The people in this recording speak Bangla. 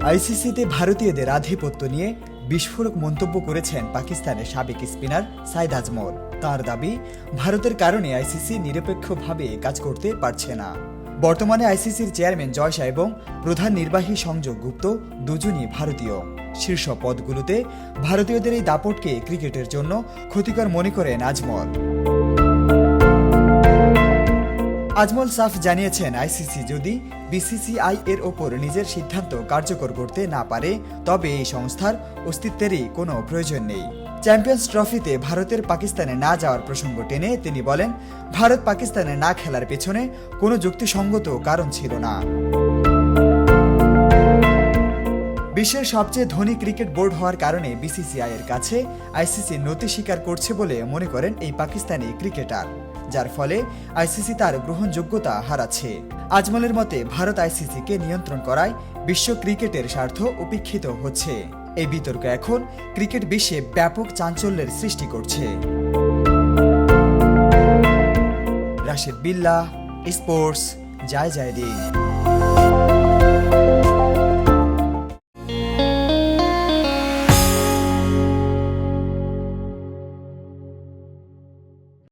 আইসিসিতে ভারতীয়দের আধিপত্য নিয়ে বিস্ফোরক মন্তব্য করেছেন পাকিস্তানের সাবেক স্পিনার সাইদ আজমল। তার দাবি, ভারতের কারণে আইসিসি নিরপেক্ষভাবে কাজ করতে পারছে না। বর্তমানে আইসিসির চেয়ারম্যান জয় শাহ এবং প্রধান নির্বাহী সংযোগ গুপ্ত দুজনই ভারতীয়। শীর্ষ পদগুলোতে ভারতীয়দের এই দাপটকে ক্রিকেটের জন্য ক্ষতিকর মনে করেন আজমল। আজমল সাফ জানিয়েছেন, আইসিসি যদি বিসিসিআই এর ওপর নিজের সিদ্ধান্ত কার্যকর করতে না পারে তবে এই সংস্থার অস্তিত্বেরই কোনো প্রয়োজন নেই। চ্যাম্পিয়ন্স ট্রফিতে ভারতের পাকিস্তানে না যাওয়ার প্রসঙ্গ টেনে তিনি বলেন, ভারত পাকিস্তানে না খেলার পেছনে কোনো যুক্তিসঙ্গত কারণ ছিল না। বিশ্বের সবচেয়ে ধনী ক্রিকেট বোর্ড হওয়ার কারণে বিসিসিআই এর কাছে আইসিসি নতি স্বীকার করছে বলে মনে করেন এই পাকিস্তানি ক্রিকেটার, যার ফলে আইসিসি তার গ্রহণযোগ্যতা হারাচ্ছে। আজমলের মতে, ভারত আইসিসিকে নিয়ন্ত্রণ করায় বিশ্ব ক্রিকেটের স্বার্থ উপেক্ষিত হচ্ছে। এই বিতর্ক এখন ক্রিকেট বিশ্বে ব্যাপক চাঞ্চল্যের সৃষ্টি করছে। রাশেদ বিল্লাহ, স্পোর্টস, জয় জয় দিন।